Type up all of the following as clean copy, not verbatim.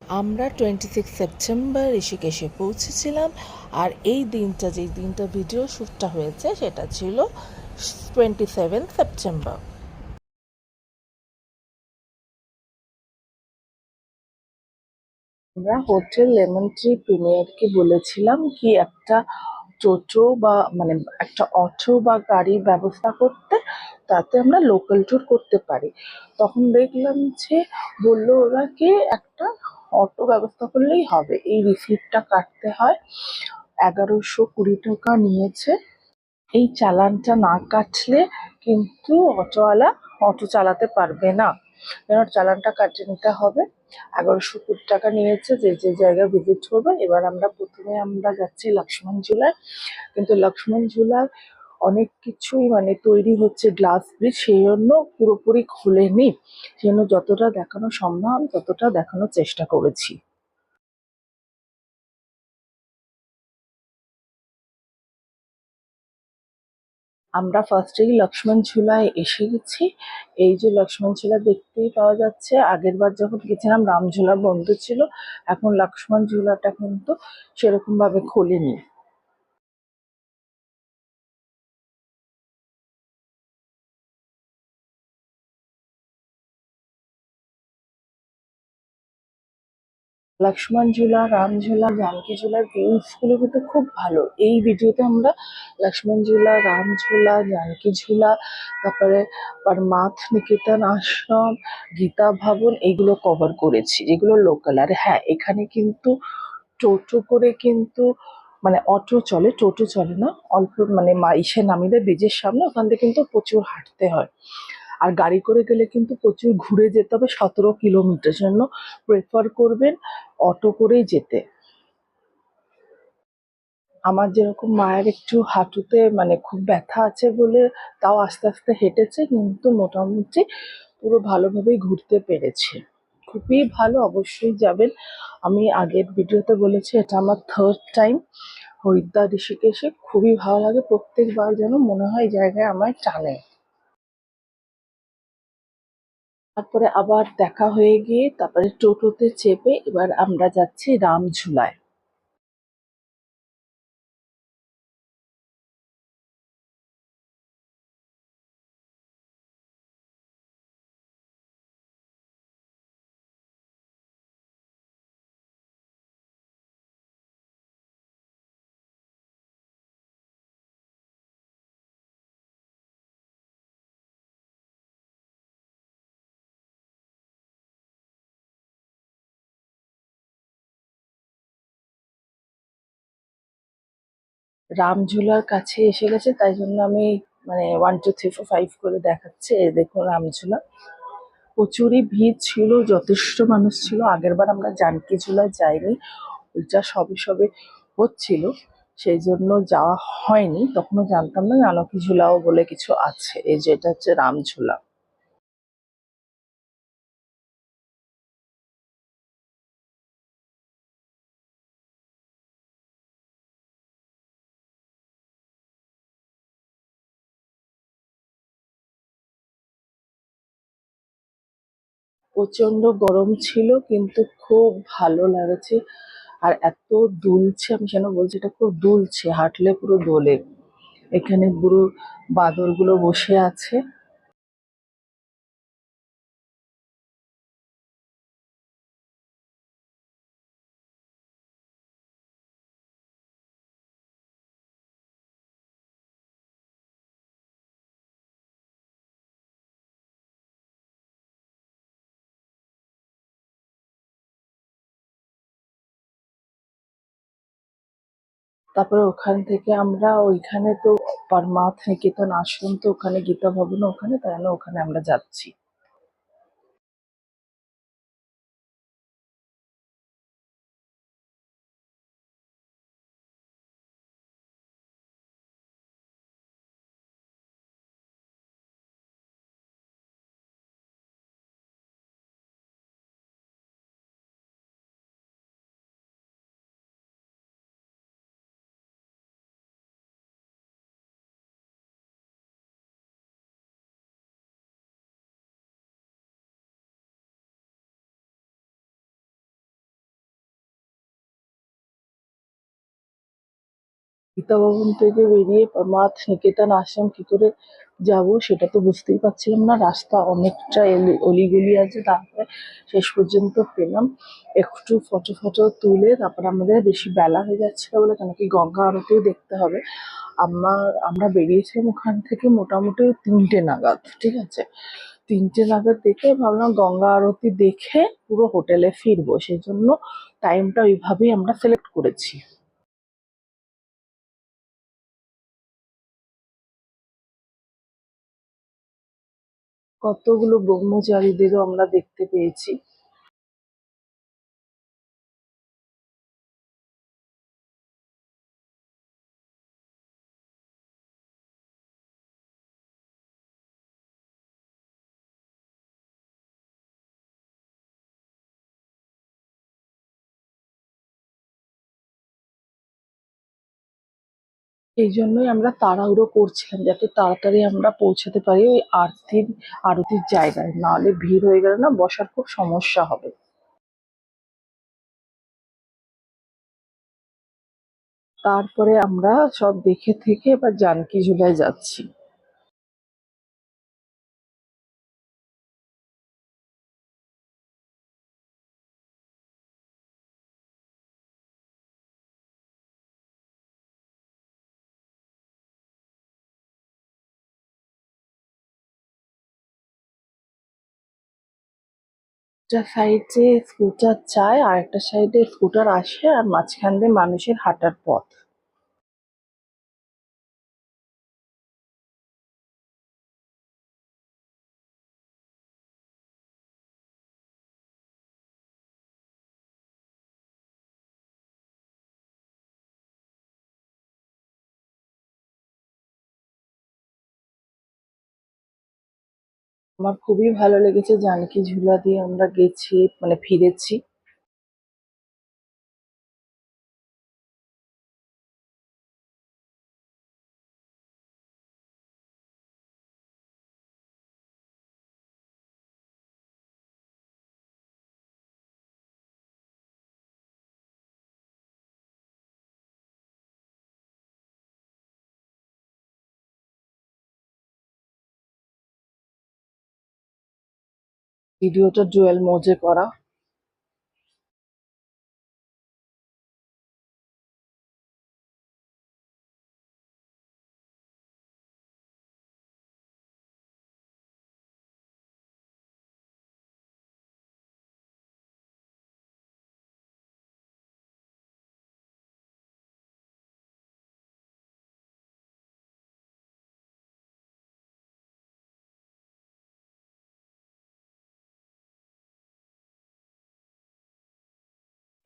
আমরা 26 সেপ্টেম্বর ঋষিকেশে পৌঁছেছিলাম। আর এই দিনটা, যেই দিনটা ভিডিও শ্যুটটা হয়েছে, সেটা ছিল 27 সেপ্টেম্বর। আমরা হোটেল লেমন ট্রি প্রিমিয়ারকে বলেছিলাম কি একটা টোটো বা মানে একটা অটো বা গাড়ির ব্যবস্থা করতে, তাতে আমরা লোকাল ট্যুর করতে পারি। তখন দেখলাম যে বললো ওরা কি একটা অটো ব্যবস্থা করলেই হবে, এই রিসিপ্টটা কাটতে হয়, 1120 টাকা নিয়েছে। এই চালানটা না কাটলে কিন্তু অটোওয়ালা অটো চালাতে পারবে না, এবার চালানটা কাটিয়ে নিতে হবে। 1120 টাকা নিয়েছে যে যে জায়গায় ভিজিট করবে। এবার প্রথমে আমরা যাচ্ছি লক্ষ্মণ ঝুলায়, কিন্তু লক্ষ্মণ ঝুলায় অনেক কিছুই মানে তৈরি হচ্ছে, গ্লাস ব্রিজ, সেই জন্য পুরোপুরি খোলেনি। সেই জন্য যতটা দেখানো সম্ভব ততটা দেখানোর চেষ্টা করেছি। আমরা ফার্স্টেই লক্ষ্মণ ঝুলায় এসে গেছি। এই যে লক্ষ্মণ ঝুলা দেখতেই পাওয়া যাচ্ছে, আগেরবার যখন গেছিলাম রামঝুলা বন্ধ ছিল, এখন লক্ষ্মণ ঝুলাটা কিন্তু সেরকম ভাবে খোলেনি। লক্ষ্মণ ঝুলা, রাম ঝুলা, জানকী ঝুলার ভিউজ গুলো কিন্তু খুব ভালো। এই ভিডিওতে আমরা লক্ষ্মণ ঝুলা, রাম ঝুলা, জানকী ঝুলা, তারপরে পরমার্থ নিকেতন আশ্রম, গীতা ভবন, এইগুলো কভার করেছি, যেগুলো লোকাল। আর হ্যাঁ, এখানে কিন্তু টোটো করে কিন্তু মানে অটো চলে, টোটো চলে না। অল্প মানে ইসে নামিয়ে দেয় ব্রিজের সামনে, ওখান থেকে কিন্তু প্রচুর হাঁটতে হয়। আর গাড়ি করে গেলে কিন্তু প্রচুর ঘুরে যেতে হবে, 17 কিলোমিটার। জন্য প্রেফার করবেন অটো করেই যেতে। আমার যেরকম মায়ের একটু হাঁটুতে মানে খুব ব্যথা আছে বলে তাও আস্তে আস্তে হেঁটেছে, কিন্তু মোটামুটি পুরো ভালোভাবেই ঘুরতে পেরেছে। খুবই ভালো, অবশ্যই যাবেন। আমি আগের ভিডিওতে বলেছি এটা আমার থার্ড টাইম হরিদ্বার ঋষিকেশে। খুবই ভালো লাগে, প্রত্যেকবার যেন মনে হয় এই জায়গায় আমায় টানে। তারপরে আবার দেখা হয়ে গিয়ে তারপরে টোটোতে চেপে এবার আমরা যাচ্ছি রামঝুলায়। রামঝুলার কাছে এসে গেছে, তাই জন্য আমি মানে 1 2 3 4 5 করে দেখাচ্ছে। এই দেখুন রামঝুলা, প্রচুরই ভিড় ছিল, যথেষ্ট মানুষ ছিল। আগেরবার আমরা জানকী ঝুলায় যাইনি, ওইটা সবে সবে হচ্ছিল, সেই জন্য যাওয়া হয়নি। তখনও জানতাম না জানকী ঝুলাও বলে কিছু আছে। এই যে এটা হচ্ছে রামঝুলা। প্রচন্ড গরম ছিল, কিন্তু খুব ভালো লাগছে। আর এত দুলছে, আমি যেন বলছি এটা খুব দুলছে, হাঁটলে পুরো দোলে। এখানে পুরো বাদরগুলো বসে আছে। তারপরে ওখান থেকে আমরা ওইখানে তো পরমার্থ নিকেতন আশ্রম, তো ওখানে গীতা ভবন ওখানে, তাই জন্য ওখানে আমরা যাচ্ছি। গীতা ভবন থেকে বেরিয়ে মাথ নিকেতন আশ্রম কি করে যাব সেটা তো বুঝতেই পারছিলাম না। রাস্তা অনেকটা অলিগলি আছে, তারপরে শেষ পর্যন্ত পেলাম। একটু ফটো ফটো তুলে তারপরে আমাদের বেশি বেলা হয়ে যাচ্ছিল বলে, কেন কি গঙ্গা আরতিও দেখতে হবে। আমরা বেরিয়েছিলাম ওখান থেকে মোটামুটি 3টে নাগাদ, ঠিক আছে। 3টে নাগাদ দেখে ভাবলাম গঙ্গা আরতি দেখে পুরো হোটেলে ফিরবো, সেই জন্য টাইমটা ওইভাবেই আমরা সিলেক্ট করেছি। কতগুলো ব্রহ্মচারীদেরও আমরা দেখতে পেয়েছি। এই জন্যই আমরা তাড়াহুড়ো করছিলাম যাতে তাড়াতাড়ি আমরা পৌঁছাতে পারি ওই আরতির জায়গায়, নাহলে ভিড় হয়ে গেলে না বসার খুব সমস্যা হবে। তারপরে আমরা সব দেখে থেকে এবার জানকী ঝুলায় যাচ্ছি। একটা সাইডে স্কুটার যায়, আর একটা সাইডে স্কুটার আসে, আর মাঝখান দিয়ে মানুষের হাঁটার পথ। আমার খুবই ভালো লেগেছে জানকী ঝুলা দিয়ে আমরা গেছি, মানে ফিরেছি। ভিডিওটা জুয়েল মোজে করা।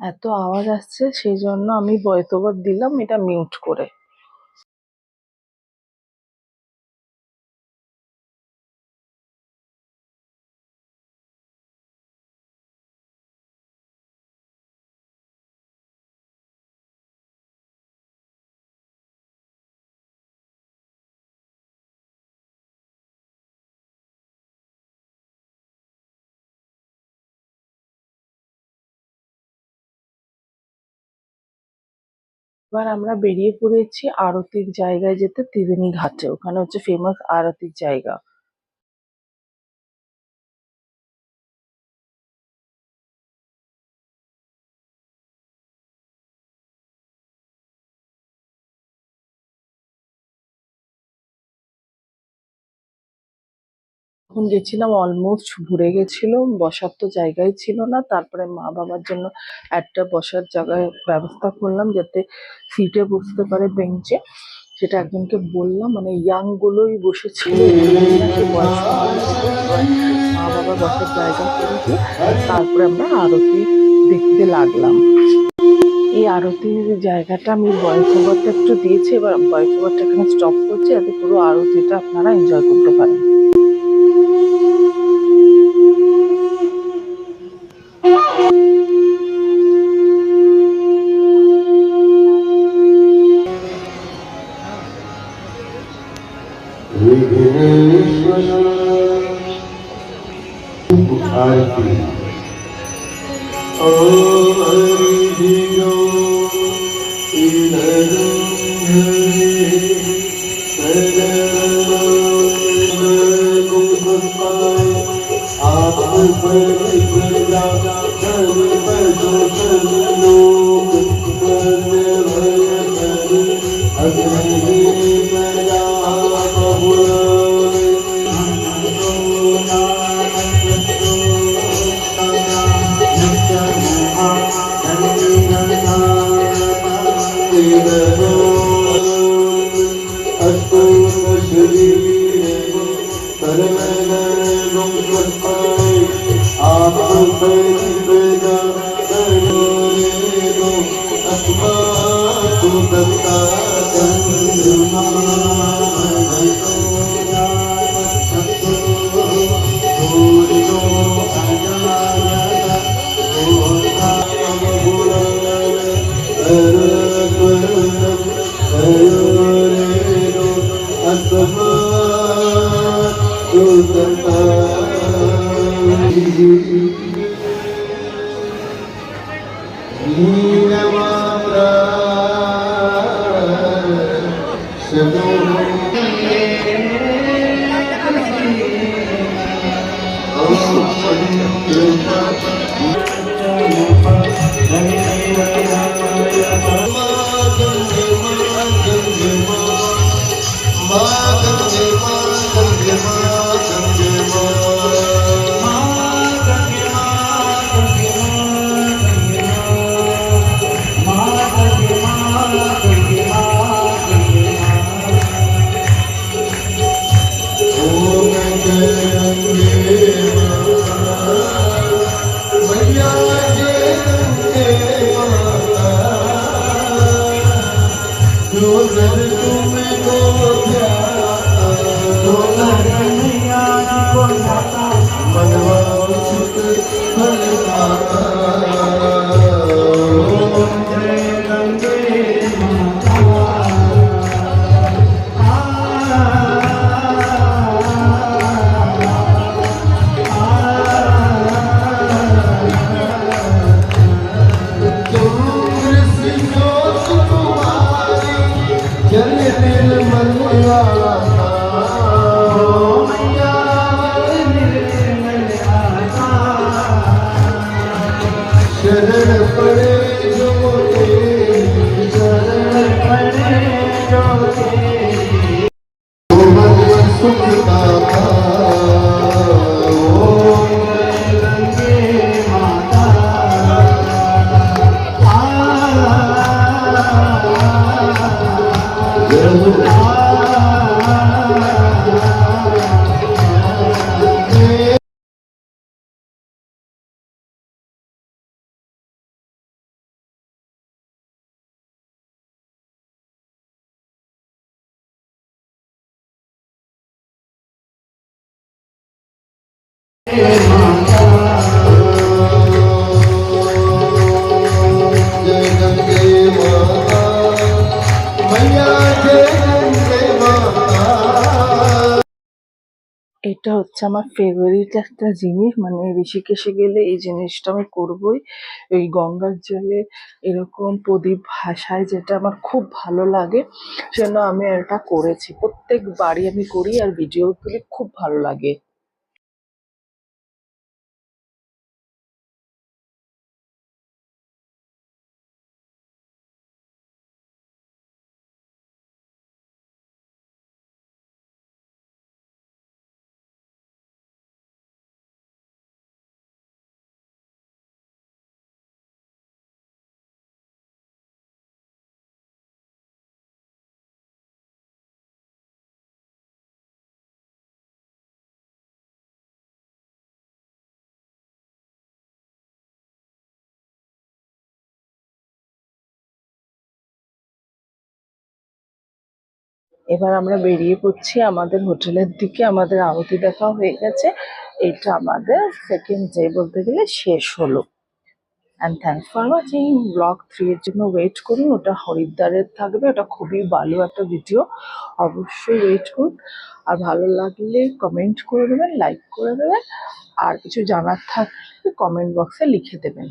এত আওয়াজ আসছে সেই জন্য আমি ভয়েস ওভার দিলাম এটা মিউট করে। এবার আমরা বেরিয়ে পড়েছি আরতির জায়গায় যেতে, ত্রিবেণী ঘাটে, ওখানে হচ্ছে ফেমাস আরতির জায়গা। যখন গেছিলাম অলমোস্ট ভরে গেছিল, বসার তো জায়গাই ছিল না। তারপরে মা বাবার জন্য একটা বসার জায়গায় ব্যবস্থা করলাম যাতে সিটে বসতে পারে, বেঞ্চে। সেটা একজনকে বললাম, মানে ইয়াং গুলোই বসেছিল, সে বয়স্ক মানুষগুলো। এবার মা বাবার বসার জায়গা করে দিয়ে তারপরে আমরা আরতি দেখতে লাগলাম। এই আরতির জায়গাটা আমি ভয়েস ওভারটা একটু দিয়েছি, এবার ভয়েস ওভারটা এখানে স্টপ করছি যাতে পুরো আরতিটা আপনারা এনজয় করতে পারেন। आरती ओ नीलमात्रा शरण पड़े जो तेरी शरण पड़े जो तेरी वो मन सुख दाता ओम जय गंगे माता जय गंगे माता मैया जय गंगे माता। এটা হচ্ছে আমার ফেভারিট একটা জিনিস, মানে ঋষিকেশে গেলে এই জিনিসটা আমি করবই। এই গঙ্গার জলে এরকম প্রদীপ ভাসায়, যেটা আমার খুব ভালো লাগে, সেজন্য আমি এটা করেছি। প্রত্যেকবারই আমি করি আর ভিডিও তুলি, খুব ভালো লাগে। এবার আমরা বেরিয়ে পড়ছি আমাদের হোটেলের দিকে। আমাদের আরতি দেখা হয়ে গেছে, এটা আমাদের সেকেন্ড ডে বলতে গেলে শেষ হলো। And thanks for watching. Blog 3 এর জন্য ওয়েট করুন, ওটা হরিদ্বারের থাকবে, ওটা খুবই ভালো একটা ভিডিও, অবশ্যই ওয়েট করুন। আর ভালো লাগলে কমেন্ট করে দেবেন, লাইক করে দেবেন, আর কিছু জানার থাকলে কমেন্ট বক্সে লিখে দেবেন।